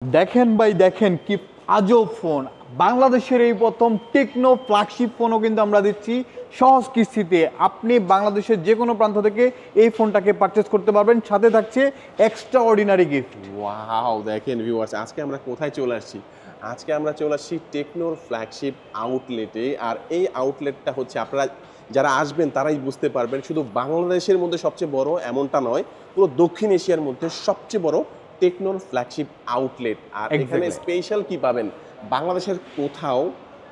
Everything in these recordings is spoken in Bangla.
দেখেন ভাই দেখেন কি আজব ফোন। বাংলাদেশের এই প্রথম টেকনো ফ্ল্যাগশিপ ফোনও কিন্তু আমরা দিচ্ছি সহজ কিস্তিতে। আপনি বাংলাদেশের যে কোনো প্রান্ত থেকে এই ফোনটাকে পারচেস করতে পারবেন, সাথে থাকছে এক্সট্রা অর্ডিনারি গিফট। ওয়াও, দেখেন ভিউয়ার্স, আজকে আমরা কোথায় চলে আসছি? আজকে আমরা চলে আসছি টেকনোর ফ্ল্যাগশিপ আউটলেটে। আর এই আউটলেটটা হচ্ছে আপনারা যারা আসবেন তারাই বুঝতে পারবেন, শুধু বাংলাদেশের মধ্যে সবচেয়ে বড় এমনটা নয়, পুরো দক্ষিণ এশিয়ার মধ্যে সবচেয়ে বড় টেকনোর ফ্ল্যাগশিপ আউটলেট। আর এখানে স্পেশাল কি পাবেন, বাংলাদেশের কোথাও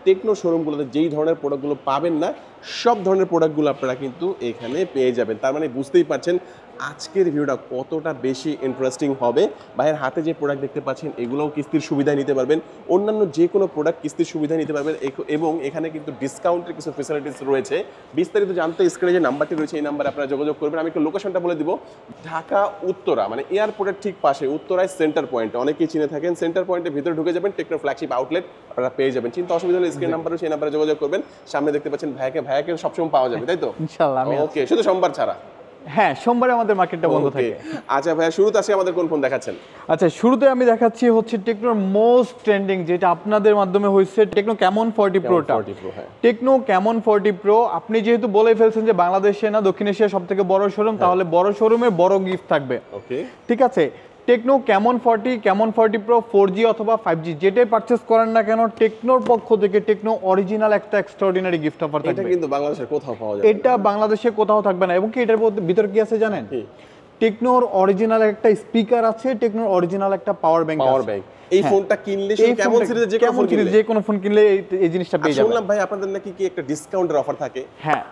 টেকনো শোরুমগুলোতে যেই ধরনের প্রোডাক্টগুলো পাবেন না, সব ধরনের প্রোডাক্টগুলো আপনারা কিন্তু এখানে পেয়ে যাবেন। তার মানে বুঝতেই পারছেন আজকের ভিডিওটা কতটা বেশি ইন্টারেস্টিং হবে। ভাইয়ের হাতে যে প্রোডাক্ট দেখতে পাচ্ছেন এগুলোও কিস্তির সুবিধায় নিতে পারবেন, অন্যান্য যে কোনো প্রোডাক্ট কিস্তির সুবিধায় নিতে পারবেন। এবং এখানে কিন্তু ডিসকাউন্টের কিছু ফেসিলিটিস রয়েছে। বিস্তারিত জানতে স্ক্রিনে যে নাম্বারটি রয়েছে এই নাম্বারে আপনারা যোগাযোগ করবেন। আমি একটু লোকেশনটা বলে দিব, ঢাকা উত্তরা, মানে এয়ারপোর্টের ঠিক পাশে উত্তরায় সেন্টার পয়েন্টে, অনেকেই চিনে থাকেন। সেন্টার পয়েন্টের ভিতরে ঢুকে যাবেন, টেকনো ফ্ল্যাগশিপ আউটলেট আপনারা পেয়ে যাবেন। চিন্তা অসুবিধা হলে স্ক্রিন নাম্বার রয়েছে, এই নাম্বারে যোগাযোগ করবেন। সামনে দেখতে পাচ্ছেন ভাইয়াকে সবসময় পাওয়া যাবে, তাই তো? ইনশাআল্লাহ। ওকে, শুধু সোমবার ছাড়া? হ্যাঁ, সোমবারে আমাদের মার্কেটটা বন্ধ থাকে। আচ্ছা ভাইয়া, শুরুতে আসি আমাদের কোন ফোন দেখাচ্ছেন? আচ্ছা, শুরুতে আমি দেখাচ্ছি হচ্ছে টেকনোর মোস্ট ট্রেন্ডিং, যেটা আপনাদের মাধ্যমে হয়েছে, টেকনো ক্যামন 40 প্রোটা। Tecno Camon 40 pro. আপনি যেহেতু বলে ফেলছেন যে বাংলাদেশে না দক্ষিণ এশিয়ার সব থেকে বড় শোরুম, তাহলে বড় শোরুমে বড় গিফট থাকবে। ওকে, ঠিক আছে। টেকনো ক্যামন 40 প্রো 4G অথবা 5G যেটাই পারচেস করেন না কেন, টেকনোর পক্ষ থেকে টেকনো অরিজিনাল একটা এক্সট্রাঅর্ডিনারি গিফট অফার থাকবে। এটা কিন্তু বাংলাদেশের কোথাও পাওয়া যায়, এটা বাংলাদেশে কোথাও থাকবে না। এবং কি এটার ভিতরে কি আছে জানেন? টেকনোর অরিজিনাল একটা স্পিকার আছে, টেকনোর অরিজিনাল একটা পাওয়ার ব্যাংক আছে। এই ফোনটা কিনলে শুধু কেমন সিরিজে যে কোনো ফোন কিনলে এই জিনিসটা পেয়ে যাবেন। শুনলাম ভাই আপনাদের নাকি কি একটা ডিসকাউন্টের অফার থাকে? হ্যাঁ,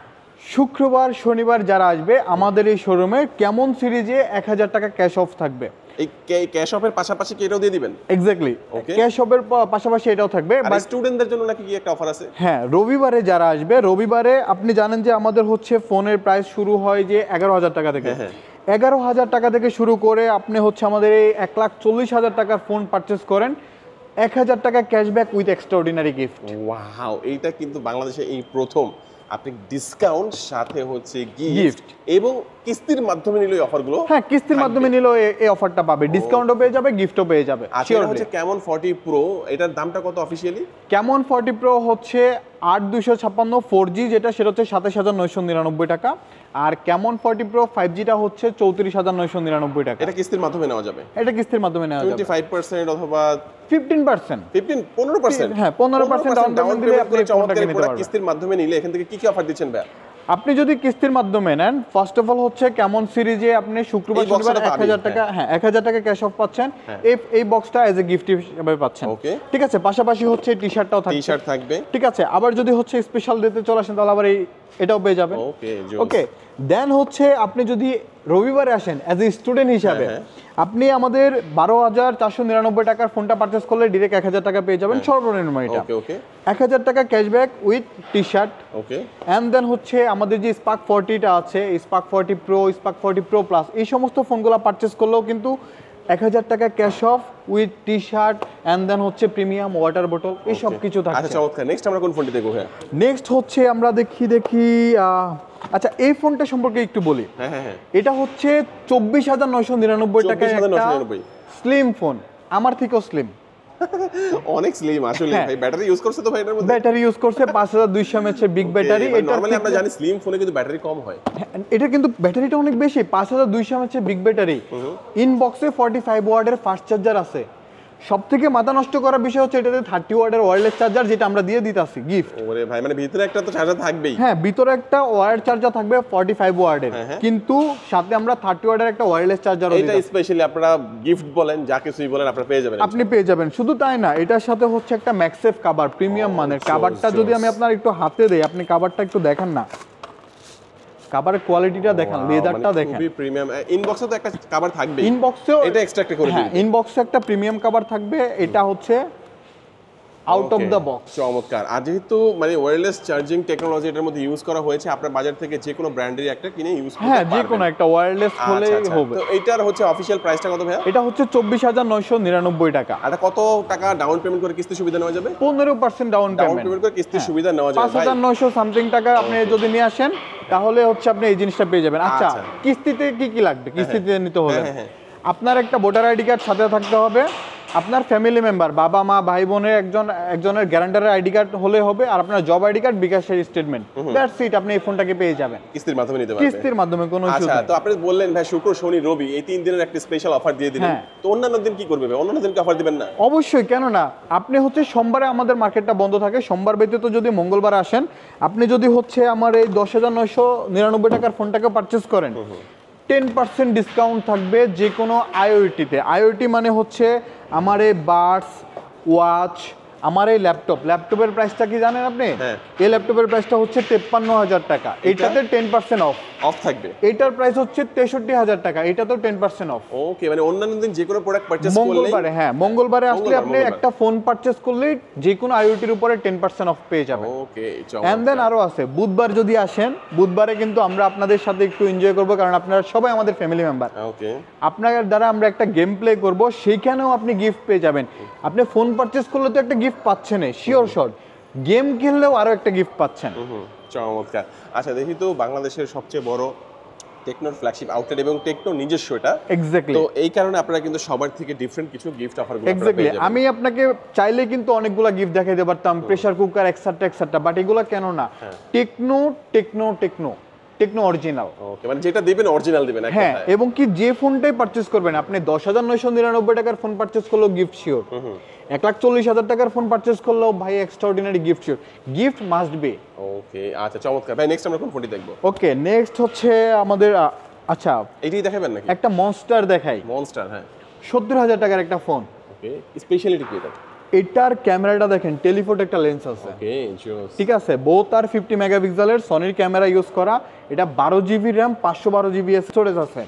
শুক্রবার শনিবার যারা আসবে আমাদের এই শোরুমে কেমন সিরিজে 1000 টাকা ক্যাশ অফ থাকবে। এই ক্যাশ অফের পাশাপাশি কি এটাও দিয়ে দিবেন? এক্স্যাক্টলি, ক্যাশ অফের পাশাপাশি এটাও থাকবে। বাট স্টুডেন্টদের জন্য নাকি কি একটা অফার আছে? হ্যাঁ, রবিবারে যারা আসবে, রবিবারে আপনি জানেন যে আমাদের হচ্ছে ফোনের প্রাইস শুরু হয় যে 11,000 টাকা থেকে। 11,000 টাকা থেকে শুরু করে আপনি হচ্ছে আমাদের এই 1,40,000 টাকার ফোন পারচেস করেন, 1000 টাকা cashback with extraordinary gift. Wow, এইটা কিন্তু বাংলাদেশে এই প্রথম। আপনি ডিসকাউন্ট সাথে হচ্ছে গিফট এবং কিস্তির মাধ্যমে নিলে অফারগুলো। হ্যাঁ, কিস্তির মাধ্যমে নিলে এই অফারটা পাবে, ডিসকাউন্টও পেয়ে যাবে, গিফটও পেয়ে যাবে। এটা হচ্ছে ক্যামন 40 প্রো, এটার দামটা কত অফিশিয়ালি? ক্যামন 40 প্রো হচ্ছে 8256 4G যেটা, সেটা হচ্ছে 27,999 টাকা। আর ক্যামন 40 প্রো 5Gটা হচ্ছে 34,999 টাকা। এটা কিস্তির মাধ্যমে নেওয়া যাবে? এটা কিস্তির মাধ্যমে নেওয়া যাবে। 25% অথবা 15%? 15%? হ্যাঁ, 15% ডাউন পেমেন্ট দিলে আপনি ফোনটা কিনতে পারবেন। কিস্তির মাধ্যমে নিলে এখান থেকে কি কি অফার দিচ্ছেন ভাই? আপনি যদি কিস্তির মাধ্যমে নেন, ফার্স্ট অফ অল হচ্ছে কেমন সিরিজে আপনি শুক্রবার শনিবার 1000 টাকা, হ্যাঁ 1000 টাকা ক্যাশ অফ পাচ্ছেন। এই বক্সটা এজ এ গিফট হিসেবে পাচ্ছেন। ঠিক আছে। পাশাপাশি হচ্ছে টি-শার্টটাও থাকবে। টি-শার্ট থাকবে। ঠিক আছে। আবার যদি হচ্ছে স্পেশাল দিতে চলে আসেন তাহলে আবার এটাও পেয়ে যাবেন। ওকে, দেন হচ্ছে আপনি যদি রবিবারে আসেন অ্যাজ এ স্টুডেন্ট হিসাবে, আপনি আমাদের 12,499 টাকার ফোনটা পারচেস করলে ডিরেক্ট 1000 টাকা পেয়ে যাবেন সর্বনিম্ন। এটা 1000 টাকা cashback with t-shirt. Okay, and then হচ্ছে আমাদের যে স্পার্ক 40টা আছে, Spark 40 Pro, Spark 40 Pro Plus, এই সমস্ত ফোনগুলো পারচেস করলেও কিন্তু 1000 টাকা cash off with t-shirt and then হচ্ছে প্রিমিয়াম ওয়াটার বোতল, এই সব কিছু থাকছে। আচ্ছা, চমৎকার। নেক্সট আমরা কোন ফোনটি দেখব? হ্যাঁ, নেক্সট হচ্ছে আমরা দেখি আচ্ছা, এই ফোনটা সম্পর্কে একটু বলি। এটা হচ্ছে 24,999 টাকায় একটা স্লিম ফোন, আমার থেকেও স্লিম। অনেক স্লিম আসলে ভাই। ব্যাটারি ইউজ করছে তো ভাই এটার মধ্যে? ব্যাটারি ইউজ করছে 5200 mAh এর বিগ ব্যাটারি। এটা নরমালি আমরা জানি স্লিম ফোনে কিন্তু ব্যাটারি কম হয়। এটা কিন্তু ব্যাটারিটা অনেক বেশি, 5200 mAh এর বিগ ব্যাটারি। ইনবক্সে 45 ওয়াটের ফাস্ট চার্জার আছে। সবথেকে মাথা নষ্ট করার বিষয় হচ্ছে এটাতে 30 ওয়াটের ওয়্যারলেস চার্জার, যেটা আমরা দিয়ে দিতাছি গিফট। ওরে ভাই, মানে ভিতরে একটা তো চার্জার থাকবেই। হ্যাঁ, ভিতরে একটা ওয়্যার চার্জার থাকবে 45 ওয়াটের, কিন্তু সাথে আমরা 30 ওয়াটের একটা ওয়্যারলেস চার্জারও দিই। এটা স্পেশালি আপনারা গিফট বলেন, যা কিছুই বলেন আপনারা পেয়ে যাবেন। আপনি পেয়ে যাবেন। শুধু তাই না, এটার সাথে হচ্ছে একটা ম্যাক্সেফ কভার, প্রিমিয়াম মানের কভারটা। যদি আমি আপনার একটু হাতে দেই, আপনি কভারটা একটু দেখেন না, কভারের কোয়ালিটিটা দেখেন, লেদারটা দেখেন, খুবই প্রিমিয়াম। ইনবক্সে তো একটা কভার থাকবে, ইনবক্সেও এটা এক্সট্রা একটা করে দিন। হ্যাঁ, ইনবক্সে একটা প্রিমিয়াম কভার থাকবে। এটা হচ্ছে আউট অফ দ্য বক্স। চমৎকার। আর যেহেতু মানে ওয়্যারলেস চার্জিং টেকনোলজি এটার মধ্যে ইউজ করা হয়েছে, আপনার বাজার থেকে যে কোনো ব্র্যান্ডের একটা কিনে ইউজ করতে পারবেন। হ্যাঁ, যে কোনো একটা ওয়্যারলেস হলেই হবে। তো এটার হচ্ছে অফিশিয়াল প্রাইসটা কত ভাই? এটা হচ্ছে 24,999 টাকা। আর কত টাকা ডাউন পেমেন্ট করে কিস্তি সুবিধা নেওয়া যাবে? 15% ডাউন পেমেন্ট করে কিস্তি সুবিধা নেওয়া যাবে। 5,900 সামথিং টাকা আপনি যদি নিয়ে আসেন তাহলে হচ্ছে আপনি এই জিনিসটা পেয়ে যাবেন। আচ্ছা, কিস্তিতে কি কি লাগবে? কিস্তিতে নিতে হলে আপনার একটা ভোটার আইডি কার্ড সাথে থাকতে হবে, আপনার ফ্যামিলি মেম্বার বাবা মা ভাই বোনের একজনের গ্যারান্টারের আইডি কার্ড হলে হবে, আর আপনার জব আইডি কার্ড, বিকাশের স্টেটমেন্ট, দ্যাটস ইট, আপনি এই ফোনটাকে পেয়ে যাবেন কিস্তির মাধ্যমে নিতে পারবেন। কিস্তির মাধ্যমে, কোনো ইস্যু আচ্ছা, নেই। তো আপনি বললেন ভাই শুক্র শনি রবি এই 3 দিনের একটা স্পেশাল অফার দিয়ে দিলেন, তো অন্যান্য দিন কি করবে ভাই? অন্যান্য দিন কি অফার দিবেন না? অবশ্যই, কেন না। আপনি হচ্ছে সোমবারে আমাদের মার্কেটটা বন্ধ থাকে, সোমবার ব্যতীত যদি মঙ্গলবার আসেন, আপনি যদি হচ্ছে আমার এই 10,999 টাকার ফোনটাকে পারচেস করেন, 10% ডিসকাউন্ট থাকবে যে কোনো আইওটিতে। আইওটি মানে হচ্ছে আমার এই বাডস, ওয়াচ, আমার এই ল্যাপটপের প্রাইসটা কি জানেন আপনি? এই ল্যাপটপের প্রাইসটা হচ্ছে 53,000 টাকা, এইটাতে 10% অফ থাকবে। এইটার প্রাইস হচ্ছে 63,000 টাকা, এটাতেও 10% অফ। ওকে, মানে অন্যান্য দিন যে কোনো প্রোডাক্ট পারচেজ করলে মঙ্গলবারে, হ্যাঁ মঙ্গলবারে আসলে আপনি একটা ফোন পারচেজ করলেই যে কোনো আইওটির উপরে 10% অফ পেয়ে যাবেন। ওকে, এন্ড দেন আরো আছে, বুধবার যদি আসেন, বুধবারে কিন্তু আমরা আপনাদের সাথে একটু এনজয় করব, কারণ আপনারা সবাই আমাদের ফ্যামিলি মেম্বার। ওকে, আপনার দ্বারা আমরা একটা গেম প্লে করব, সেইখানেও আপনি গিফট পেয়ে যাবেন। আপনি ফোন পারচেজ করলে তো একটা গিফট পাচ্ছেন, শিওর শট, গেম খেললেও আরো একটা গিফট পাচ্ছেন। চমৎকার। আচ্ছা, দেখি তো বাংলাদেশের সবচেয়ে বড় টেকনোর ফ্ল্যাগশিপ আউটলেট এবং টেকনো নিজস্ব এটা, এক্স্যাক্টলি। তো এই কারণে আপনারা কিন্তু সবার থেকে ডিফারেন্ট কিছু গিফট অফার গুলো এক্স্যাক্টলি, আমি আপনাকে চাইলে কিন্তু অনেকগুলা গিফট দেখাইতে পারতাম, প্রেসার কুকার এক্সেট্রা, বাট এগুলো কেন না, টেকনো অরিজিনাল। ওকে, মানে যেটা দিবেন অরিজিনাল দিবেন। হ্যাঁ, এবং কি যে ফোনটাই পারচেজ করবেন, আপনি 10,999 টাকার ফোন পারচেজ করলেও গিফট শিওর, 1,40,000 টাকার ফোন পারচেজ করলেও ভাই extraordinary gift sure, gift must be. Okay, আচ্ছা চমৎকার ভাই। নেক্সট আমরা কোন ফোনটি দেখব? ওকে, নেক্সট হচ্ছে আমাদের আচ্ছা এটাই দেখাবেন নাকি? একটা মনস্টার দেখাই। মনস্টার, হ্যাঁ। 70,000 টাকার একটা ফোন। ওকে, স্পেশালিটি কি এটা? এটার ক্যামেরাটা দেখেন, টেলিফোটো একটা লেন্স আছে। ওকে, জোস। ঠিক আছে, বোথ আর 50 মেগাপিক্সেলের সনির ক্যামেরা ইউজ করা, এটা 12 জিবি র্যাম, 512 জিবি স্টোরেজ আছে।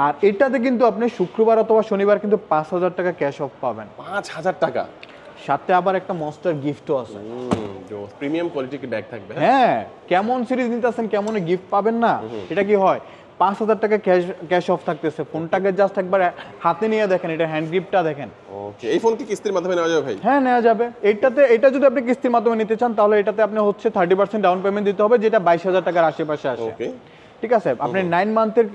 আর এটাতে কিন্তু আপনি শুক্রবার অথবা শনিবার কিন্তু 5,000 টাকা ক্যাশ অফ পাবেন। 5,000 টাকা? সাথে আবার একটা মনস্টার গিফটও আছে। জোস, প্রিমিয়াম কোয়ালিটির ব্যাগ থাকবে। হ্যাঁ, কেমন সিরিজ নিতেছেন, কেমন গিফট পাবেন না, এটা কি হয়, 5,000 টাকা ক্যাশ অফ থাকতেছে, ফোনটাকে জাস্ট একবার হাতে নিয়ে দেখেন, এটা হ্যান্ড গ্রিপটা দেখেন। ওকে, এই ফোন কি কিস্তির মাধ্যমে নেওয়া যাবে ভাই? হ্যাঁ, নেওয়া যাবে। এটা যদি আপনি কিস্তির মাধ্যমে নিতে চান, তাহলে এটাতে আপনি হচ্ছে 30% ডাউন পেমেন্ট দিতে হবে, যেটা 22,000 টাকার আশেপাশে আসে। ওকে, ঠিক আছে, আপনি 9 মান্থের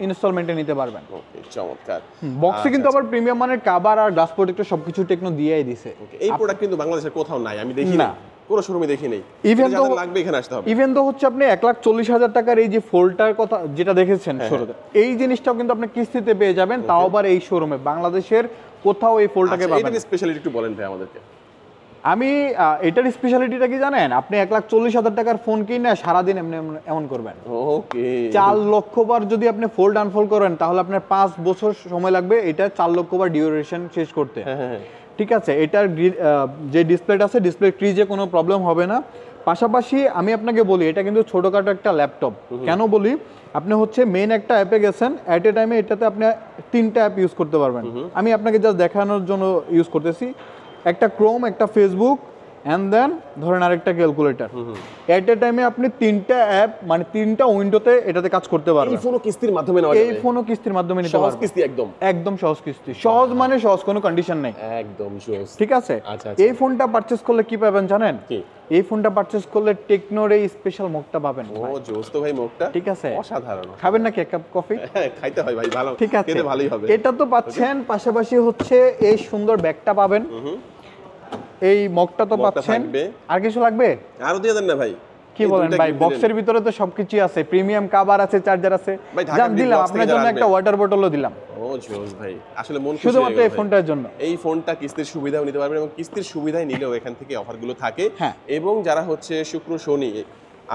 ইনস্টলমেন্টে নিতে পারবেন। ওকে, চমৎকার। বক্সে কিন্তু আবার প্রিমিয়াম মানের কভার আর গ্লাস প্রোটেক্টর সবকিছু টেকনো দিয়েই দিছে। এই প্রোডাক্ট কিন্তু বাংলাদেশের কোথাও নাই, আমি দেখি না, কোনো শোরুমে দেখি নাই। ইভেন তো লাগবে, এখানে আসতে হবে। ইভেন তো হচ্ছে আপনি 1,40,000 টাকার এই যে ফোল্ডটার কথা যেটা দেখেছেন শুরুতে, এই জিনিসটাও কিন্তু আপনি কিস্তিতে পেয়ে যাবেন, তাও আবার এই শোরুমে। বাংলাদেশের কোথাও এই ফোল্ডটাকে পাবেন। এটার স্পেশালিটি একটু বলেন ভাই আমাদেরকে। আমি এটার স্পেশালিটিটা কি জানেন? আপনি 1,40,000 টাকার ফোন কিনে সারাদিন এমন করবেন। ওকে, 4 লক্ষ বার যদি আপনি ফোল্ড আনফোল্ড করেন, তাহলে আপনার 5 বছর সময় লাগবে এটা 4 লক্ষ বার ডিউরেশন শেষ করতে। ঠিক আছে, এটার যে ডিসপ্লেটা আছে, ডিসপ্লে ক্রিজে কোনো প্রবলেম হবে না। পাশাপাশি আমি আপনাকে বলি, এটা কিন্তু ছোটখাটো একটা ল্যাপটপ। কেন বলি, আপনি হচ্ছে মেইন একটা অ্যাপে গেছেন, অ্যাট এ টাইমে এটাতে আপনি 3টা অ্যাপ ইউজ করতে পারবেন। আমি আপনাকে জাস্ট দেখানোর জন্য ইউজ করতেছি, একটা ক্রোম, একটা ফেসবুক, এন্ড দেন ধরেন আরেকটা ক্যালকুলেটর। এট এ টাইমে আপনি 3টা অ্যাপ, মানে 3টা উইন্ডোতে এটাতে কাজ করতে পারবেন। এই ফোনও কিস্তির মাধ্যমে নেওয়া যাবে? এই ফোনও কিস্তির মাধ্যমে নিতে পারবেন। সহজ কিস্তি? একদম সহজ কিস্তি। সহজ মানে সহজ, কোনো কন্ডিশন নেই। একদম জোস। ঠিক আছে, আচ্ছা। এই ফোনটা পারচেজ করলে কি পাবেন জানেন? কি? এই ফোনটা পারচেজ করলে টেকনোর এই স্পেশাল মুখটা পাবেন। ও জোস তো ভাই, মুখটা ঠিক আছে, অসাধারণ। খাবেন নাকি এক কাপ কফি? খাইতে হয় ভাই, ভালো ঠিক আছে, খেতে ভালোই হবে। এটা তো পাচ্ছেন, পাশাপাশি হচ্ছে এই সুন্দর ব্যাগটা পাবেন, এই মগটা তো পাচ্ছেন। আর কিছু লাগবে? আরো দিয়ে দেন না ভাই। কি বলেন ভাই, বক্সের ভিতরে তো সবকিছু আছে, প্রিমিয়াম কভার আছে, চার্জার আছে, জান দিলাম আপনার জন্য একটা ওয়াটার বোতলও দিলাম। ও জোস ভাই, আসলে মন খুশি শুধুমাত্র এই ফোনটার জন্য। এই ফোনটা কিস্তির সুবিধাও নিতে পারবেন, এবং কিস্তির সুবিধায় নিলেও এখান থেকে অফারগুলো থাকে। হ্যাঁ। এবং যারা হচ্ছে শুক্র শনি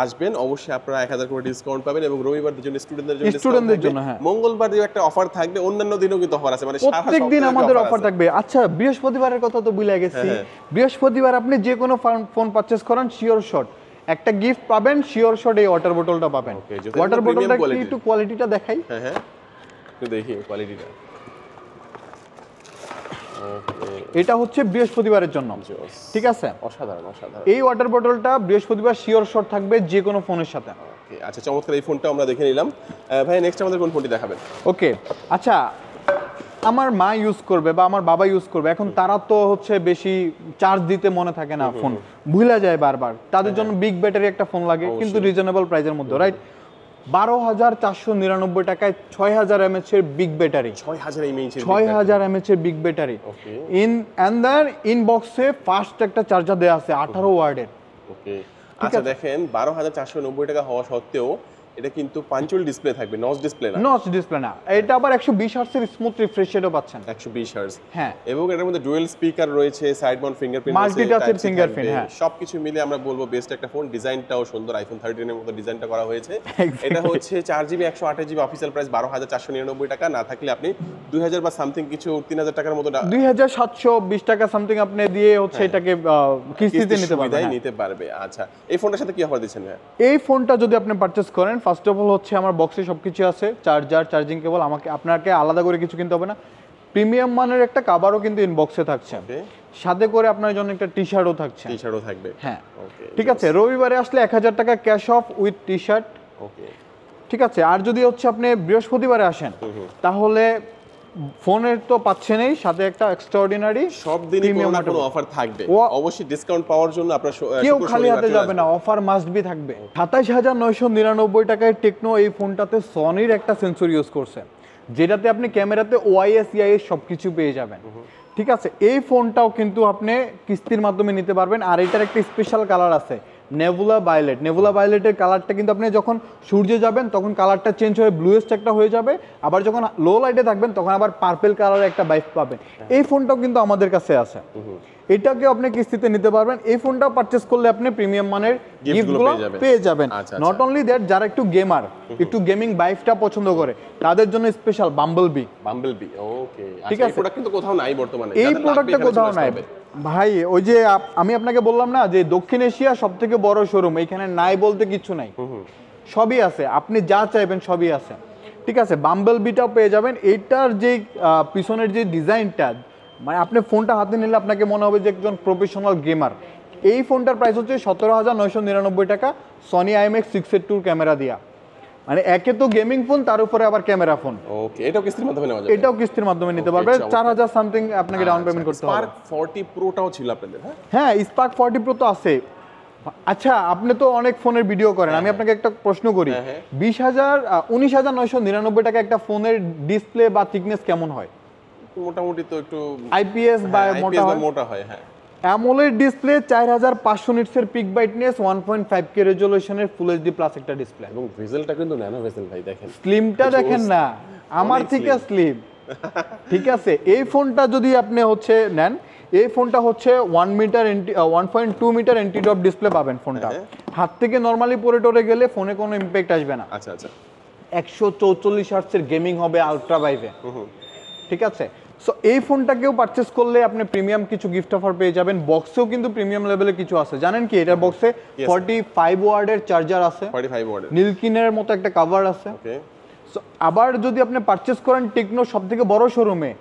আসবেন, অবশ্যই আপনারা 1000 করে ডিসকাউন্ট পাবেন, এবং রবিবার জন্য স্টুডেন্টদের জন্য হ্যাঁ, মঙ্গলবার দিও একটা অফার থাকবে, অন্যান্য দিনও কিন্তু অফার আছে, মানে প্রত্যেক দিন আমাদের অফার থাকবে। আচ্ছা, বৃহস্পতিবারের কথা তো ভুলে গেছি। বৃহস্পতিবার আপনি যে কোনো ফোন পারচেজ করেন, শিওর শট একটা গিফট পাবেন, শিওর শট এই ওয়াটার বোতলটা পাবেন। ওয়াটার বোতলটা কি একটু কোয়ালিটিটা দেখাই? হ্যাঁ, একটু দেখি কোয়ালিটিটা। এটা হচ্ছে বৃহস্পতিবারের জন্য। ঠিক আছে, অসাধারণ। এই ওয়াটার বোতলটা বৃহস্পতিবার শিওর শট থাকবে যে কোনো ফোনের সাথে। ওকে, আচ্ছা চমৎকার, এই ফোনটা আমরা দেখে নিলাম। ভাই নেক্সট আমাদের কোন ফোনটি দেখাবেন? ওকে, আচ্ছা, আমার মা ইউজ করবে বা আমার বাবা ইউজ করবে, এখন তারা তো হচ্ছে বেশি চার্জ দিতে মনে থাকে না, ফোন ভুলে যায় বারবার, তাদের জন্য বিগ ব্যাটারি একটা ফোন লাগে, কিন্তু রিজনেবল প্রাইসের মধ্যে, রাইট? 12,499 টাকায় 6,000 mAh এর বিগ ব্যাটারি, 6,000 mAh এর বিগ ব্যাটারি এন্ড দেন ইনবক্সে ফাস্ট একটা চার্জার দেওয়া আছে 18 ওয়াটের। ওকে, আচ্ছা দেখেন 12,490 টাকা হওয়া সত্ত্বেও এটা কিন্তু পাঞ্চুয়াল ডিসপ্লে থাকবে, নচ ডিসপ্লে না। নচ ডিসপ্লে না, এটা আবার 120 হার্টজের স্মুথ রিফ্রেশ রেটও পাচ্ছেন। 120 হার্টজ, হ্যাঁ। এবং এটার মধ্যে ডুয়াল স্পিকার রয়েছে, সাইড মাউন্ট ফিঙ্গারপ্রিন্ট আছে, মাল্টি-টাচের ফিঙ্গারপ্রিন্ট, হ্যাঁ। সবকিছু মিলে আমরা বলবো বেস্ট একটা ফোন। ডিজাইনটাও সুন্দর, আইফোন 13 এর মতো ডিজাইনটা করা হয়েছে। এটা হচ্ছে 4GB 128GB অফিশিয়াল প্রাইস 12,499 টাকা। না থাকলে আপনি 2000 বা সামথিং কিছু 3000 টাকার মতো 2720 টাকা সামথিং আপনি দিয়ে হচ্ছে এটাকে কিস্তিতে নিতে পারবে। আচ্ছা, এই ফোনটার সাথে কি অফার দিচ্ছেন? এই ফোনটা যদি আপনি পারচেজ করেন, ফার্স্ট অফ অল হচ্ছে আমার বক্সে সবকিছু আছে, চার্জার, চার্জিং কেবল, আপনাকে আলাদা করে কিছু কিনতে হবে না। প্রিমিয়াম মানের একটা কভারও কিন্তু ইনবক্সে থাকছে, সাথে করে আপনার জন্য একটা টি-শার্টও থাকবে। হ্যাঁ, ঠিক আছে। রবিবারে আসলে 1000 টাকা ক্যাশ অফ উইথ টি-শার্ট। ওকে, ঠিক আছে। আর যদি হচ্ছে আপনি বৃহস্পতিবারে আসেন তাহলে ফোনের তো পাচ্ছেনই, সাথে একটা এক্সট্রাঅর্ডিনারি সব দিনই কোনো অফার থাকবে। অবশ্যই ডিসকাউন্ট পাওয়ার জন্য আপনারা কেউ খালি হাতে যাবে না, অফার মাস্ট বি থাকবে। 27,999 টাকায় টেকনো এই ফোনটাতে সনির একটা সেন্সর ইউজ করছে, যেটাতে আপনি ক্যামেরাতে ওআইএস ইআইএস সবকিছু পেয়ে যাবেন। ঠিক আছে, এই ফোনটাও কিন্তু আপনি কিস্তির মাধ্যমে নিতে পারবেন। আর এটার একটা স্পেশাল কালার আছে, নেবুলা ভায়োলেট। নেবুলা ভায়োলেটের কালারটা কিন্তু আপনি যখন সূর্যে যাবেন তখন কালারটা চেঞ্জ হয়ে ব্লুয়েস্ট একটা হয়ে যাবে, আবার যখন লো লাইটে থাকবেন তখন আবার পার্পল কালারের একটা বাইক পাবেন। এই ফোনটাও কিন্তু আমাদের কাছে আছে, এটাকেও আপনি কিস্তিতে নিতে পারবেন। এই ফোনটা পারচেজ করলে আপনি প্রিমিয়াম মানের গিফটগুলো পেয়ে যাবেন। নট অনলি দ্যাট, যারা একটু গেমার, একটু গেমিং বাইকটা পছন্দ করে তাদের জন্য স্পেশাল বাম্বলবি। ওকে, ঠিক আছে। এই প্রোডাক্ট কিন্তু কোথাও নাই বর্তমানে, এই প্রোডাক্টটা কোথাও নাই ভাই। ওই যে আমি আপনাকে বললাম না যে দক্ষিণ এশিয়া সবথেকে বড় শোরুম, এখানে নাই বলতে কিছু নাই, সবই আছে, আপনি যা চাইবেন সবই আছে। ঠিক আছে, বাম্বলবিটাও পেয়ে যাবেন। এইটার যে পিছনের যে ডিজাইনটা, মানে আপনি ফোনটা হাতে নিলে আপনাকে মনে হবে যে একজন প্রফেশনাল গেমার। এই ফোনটার প্রাইস হচ্ছে 17,999 টাকা, সনি IMX 682 ক্যামেরা দিয়া। মানে একে তো গেমিং ফোন, তার উপরে আবার ক্যামেরা ফোন। ওকে, এটাও কিস্তির মাধ্যমে নেওয়া যাবে? এটাও কিস্তির মাধ্যমে নিতে পারবে। 4000 সামথিং আপনাকে ডাউন পেমেন্ট করতে হবে। স্পার্ক 40 প্রোটাও ছিল আপনাদের? হ্যাঁ, স্পার্ক 40 প্রো তো আছে। আচ্ছা, আপনি তো অনেক ফোনের ভিডিও করেন, আমি আপনাকে একটা প্রশ্ন করি, 19,999 টাকা একটা ফোনের ডিসপ্লে বা থিকনেস কেমন হয়? মোটামুটি তো একটু আইপিএস বা মোটা হয়। হ্যাঁ, অ্যামোলেড ডিসপ্লে, 4500 নিটসের পিক ব্রাইটনেস, 1.5K রেজোলিউশনের ফুল এইচডি প্লাস একটা ডিসপ্লে, এবং ভেজেলটা কিন্তু ন্যানো ভেজেল ভাই, দেখেন স্লিমটা দেখেন না, আমার থেকে স্লিম। ঠিক আছে, এই ফোনটা যদি আপনি হচ্ছে নেন, এই ফোনটা হচ্ছে 1.2 মিটার এন্টি ড্রপ ডিসপ্লে পাবেন। ফোনটা হাত থেকে নরমালি পরে টরে গেলে ফোনে কোনো ইম্প্যাক্ট আসবে না। আচ্ছা, 144 হার্টজের গেমিং হবে আলট্রা ভাইভে। ঠিক আছে, সো এই ফোনটাকেও পারচেজ করলে আপনি প্রিমিয়াম কিছু গিফট অফার পেয়ে যাবেন। বক্সেও কিন্তু প্রিমিয়াম লেভেলে কিছু আছে, জানেন কি? এটার বক্সে 45 ওয়াটের চার্জার আছে, 45 ওয়াটের নীলকিনের মতো একটা কভার আছে। সো আবার যদি আপনি পারচেজ করেন টেকনো সবথেকে বড় শোরুমে,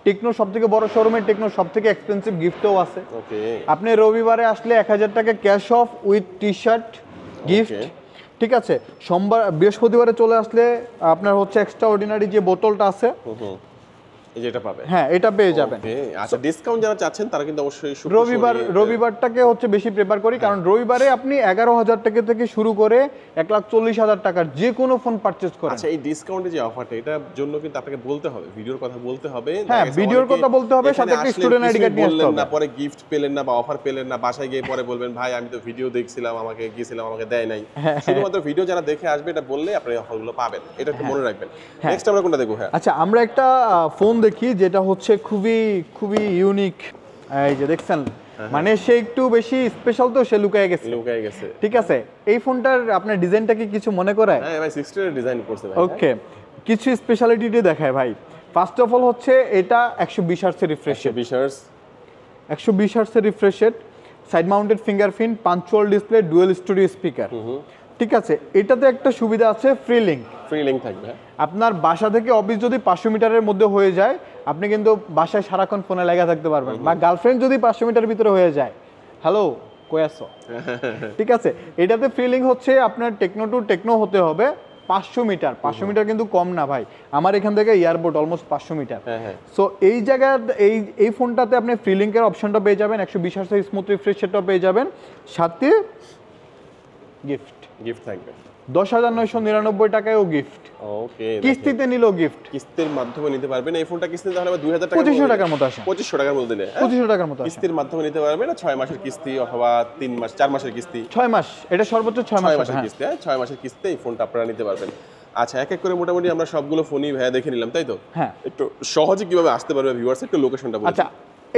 টেকনো সবথেকে এক্সপেন্সিভ গিফটও আছে। আপনি রবিবারে আসলে 1000 টাকা cash off with t-shirt gift. ঠিক আছে, বৃহস্পতিবারে চলে আসলে আপনার হচ্ছে এক্সট্রা অর্ডিনারি যে বোতলটা আছে যেটা পাবে, হ্যাঁ, এটা পেয়ে যাবেন। আচ্ছা, ডিসকাউন্ট যারা চাচ্ছেন তারা কিন্তু অবশ্যই রবিবারটাকে হচ্ছে বেশি প্রেফার করি, কারণ রবিবারে আপনি 11,000 টাকা থেকে শুরু করে 1,40,000 টাকার যে কোনো ফোন পারচেজ করেন। আচ্ছা, এই ডিসকাউন্টের যে অফারটা, এটার জন্য কিন্তু আপনাকে বলতে হবে, ভিডিওর কথা বলতে হবে। হ্যাঁ, ভিডিওর কথা বলতে হবে, সাথে একটা স্টুডেন্ট আইডি কার্ড নিয়ে আসতে হবে। না পরে গিফট পেলেন না বা অফার পেলেন না, বাসায় গিয়ে পরে বলবেন ভাই আমি তো ভিডিও দেখছিলাম, আমাকে দেয় নাই। শুধুমাত্র ভিডিও যারা দেখে আসবে এটা বললে আপনি অফারগুলো পাবেন, এটা একটু মনে রাখবেন। নেক্সট আমরা কোনটা দেখব? আচ্ছা, আমরা একটা ফোন দেখি যেটা হচ্ছে খুবই খুবই ইউনিক। এই যে দেখছেন, মানে সে একটু বেশি স্পেশাল, তো সে লুকায় গেছে। ঠিক আছে, এই ফোনটার আপনার ডিজাইনটা কি কিছু মনে করায়? হ্যাঁ ভাই, 16 এর ডিজাইন করছে ভাই। ওকে, কিছু স্পেশালিটি দেখায় ভাই। ফার্স্ট অফ অল হচ্ছে এটা 120 হার্টজের রিফ্রেশ রেট, 120 হার্টজের refresh rate, side mounted fingerprint, পাঞ্চুয়াল ডিসপ্লে, ডুয়াল স্টুডিও স্পিকার। ঠিক আছে, এটাতে একটা সুবিধা আছে, ফ্রি লিংক থাকবে। আপনার বাসা থেকে অফিস যদি 500 মিটারের মধ্যে হয়ে যায়, আপনি কিন্তু বাসায় সারাক্ষণ ফোনে লাগা থাকতে পারবেন। বা গার্লফ্রেন্ড যদি 500 মিটার ভিতরে হয়ে যায়, হ্যালো কই আছো? ঠিক আছে, এটাতে ফ্রি লিংক হচ্ছে আপনার টেকনো টু টেকনো হতে হবে 500 মিটার। 500 মিটার কিন্তু কম না ভাই, আমার এখান থেকে এয়ারপোর্ট অলমোস্ট 500 মিটার। সো এই জায়গায় এই ফোনটাতে আপনি ফ্রি লিংকের অপশনটা পেয়ে যাবেন, 120 হার্টজের স্মুথ রিফ্রেশ রেটটা পেয়ে যাবেন, সাথে গিফট থাকবে। 10,999 টাকায়ও গিফট, ওকে কিস্তিতে নিলেও গিফট, কিস্তির মাধ্যমে নিতে পারবেন। এই ফোনটা কিস্তি তাহলে 2000 টাকা 2500 টাকার মতো আসে, 2500 টাকার মধ্যে দিলে 2500 টাকার মতো আসে। কিস্তির মাধ্যমে নিতে পারবেন, 6 মাসের কিস্তি অথবা 3 মাস 4 মাসের কিস্তি, 6 মাস, এটা সর্বোচ্চ 6 6 মাস মাসের কিস্তি, 6 মাসের কিস্তিতে এই ফোনটা আপনারা নিতে পারবেন। আচ্ছা, এক এক করে মোটামুটি আমরা সবগুলো ফোনই ভাইয়া দেখে নিলাম, তাই তো? হ্যাঁ। একটু সহজে কিভাবে আসতে পারবে ভিউয়ার্স, একটু লোকেশনটা বলুন। আচ্ছা,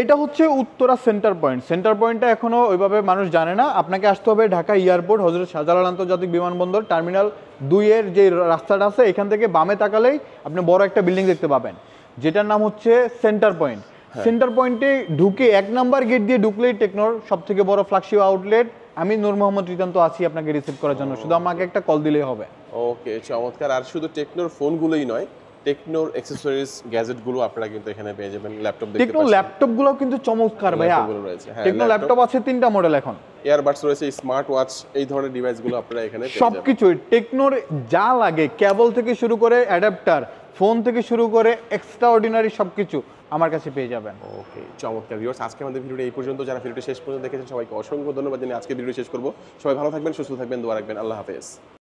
এটা হচ্ছে উত্তরা সেন্টার পয়েন্ট। সেন্টার পয়েন্টটা এখনো ওইভাবে মানুষ জানে না। আপনাকে আসতে হবে ঢাকা এয়ারপোর্ট, হযরত শাহজালাল আন্তর্জাতিক বিমানবন্দর টার্মিনাল 2 এর যে রাস্তাটা আছে এখান থেকে বামে তাকালেই আপনি বড় একটা বিল্ডিং দেখতে পাবেন, যেটার নাম হচ্ছে সেন্টার পয়েন্ট। সেন্টার পয়েন্টে ঢুকে 1 নাম্বার গেট দিয়ে ঢুকলেই টেকনোর সবথেকে বড় ফ্ল্যাগশিপ আউটলেট। আমি নূর মোহাম্মদ রিদান্ত আছি আপনাকে রিসিভ করার জন্য, শুধু আমাকে একটা কল দিলেই হবে। ওকে, চমৎকার। আর শুধু টেকনোর ফোনগুলোই নয়, টেকনোর অ্যাকসেসরিজ গ্যাজেটগুলো আপনারা কিন্তু এখানে পেয়ে যাবেন। ল্যাপটপ দেখতে টেকনো ল্যাপটপগুলো কিন্তু চমৎকার ভাইয়া। ল্যাপটপগুলো রয়েছে, হ্যাঁ। টেকনো ল্যাপটপ আছে 3টা মডেল এখন। ইয়ারবাডস রয়েছে, স্মার্ট ওয়াচ, এই ধরনের ডিভাইসগুলো আপনারা এখানে পেয়ে যাবেন। সবকিছুই টেকনোর যা লাগে, কেবল থেকে শুরু করে অ্যাডাপ্টার, ফোন থেকে শুরু করে এক্সট্রা অর্ডিনারি সবকিছু আমার কাছে পেয়ে যাবেন। ওকে, চমৎকার। ভিউয়ার্স, আজকে আমাদের ভিডিওটা এই পর্যন্ত। যারা ভিডিওটি শেষ পর্যন্ত দেখেছেন সবাইকে অসংখ্য ধন্যবাদ জানিয়ে আজকে ভিডিও শেষ করব। সবাই ভালো থাকবেন, সুস্থ থাকবেন, দোয়া রাখবেন। আল্লাহ হাফেজ।